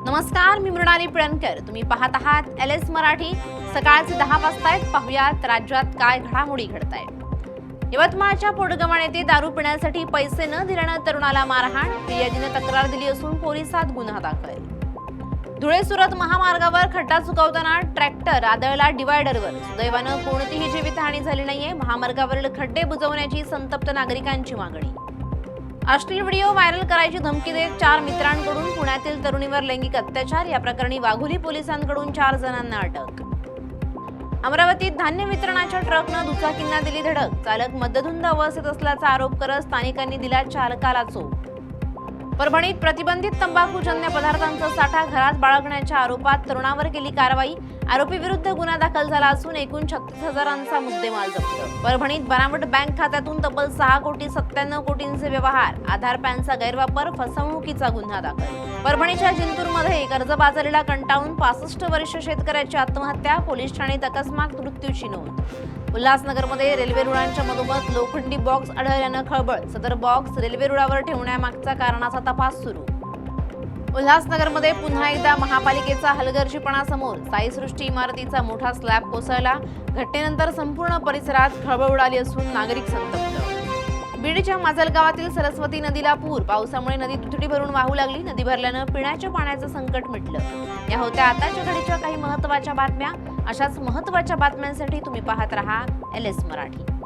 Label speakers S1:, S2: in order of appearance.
S1: नमस्कार, मी मृणाली पिळणकर. तुम्ही पाहत आहात LS मराठी. सकाळचे 10 वाजतायत. पाहुयात राज्यात काय घडामोडी घडतायत. यवतमाळच्या पोटगव्हाण येथे दारू पिण्यासाठी पैसे न दिल्यानं तरुणाला मारहाण. फिर्यादीने तक्रार दिली असून पोलिसात गुन्हा दाखल. धुळे सुरत महामार्गावर खड्डा चुकवताना ट्रॅक्टर आदळला डिवायडरवर. सुदैवानं कोणतीही जीवितहानी झाली नाहीये. महामार्गावरील खड्डे बुजवण्याची संतप्त नागरिकांची मागणी. अश्लील व्हिडिओ व्हायरल करायची धमकी देत 4 मित्रांकडून पुण्यातील तरुणीवर लैंगिक अत्याचार. या प्रकरणी वाघोली पोलिसांकडून 4 जणांना अटक. अमरावतीत धान्य वितरणाच्या ट्रकनं दुचाकींना दिली धडक. चालक मद्यधुंद अवस्थेत असल्याचा आरोप करत स्थानिकांनी दिला चालकाला चोप. परभणीत प्रतिबंधित तंबाखूजन्य पदार्थांचा साठा घरात बाळगण्याच्या आरोपात तरुणावर केली कारवाई. आरोपी विरुद्ध गुन्हा दाखल झाला असून एकूण 36,000चा मुद्देमाल जप्त. परभणीत बनावट बँक खात्यातून तब्बल 6,97 कोटींचे व्यवहार. आधार पॅनचा गैरवापर, फसवणुकीचा गुन्हा दाखल. परभणीच्या जिंतूरमध्ये कर्जबाजारीला कंटाळून 65 वर्षीय शेतकऱ्याची आत्महत्या. पोलीस ठाण्यात अकस्मात मृत्यूची नोंद. उल्हासनगरमध्ये रेल्वे रुळांच्या मधोमध लोखंडी बॉक्स आढळल्यानं खळबळ. सदर बॉक्स रेल्वे रुळावर ठेवण्यामागचा कारणाचा तपास सुरू. उल्हासनगरमध्ये पुन्हा एकदा महापालिकेचा हलगर्जीपणा समोर. साईसृष्टी इमारतीचा मोठा स्लॅब कोसळला. घटनेनंतर संपूर्ण परिसरात खळबळ उडाली असून नागरिक संतप्त. बीडच्या माजलगावातील सरस्वती नदीला पूर. पावसामुळे नदी दुथडी भरून वाहू लागली. नदी भरल्यानं पिण्याच्या पाण्याचं संकट मिटलं. या होत्या आताच्या घडीच्या काही महत्त्वाच्या बातम्या. अशाच महत्त्वाच्या बातम्यांसाठी तुम्ही पाहत रहा LS मराठी.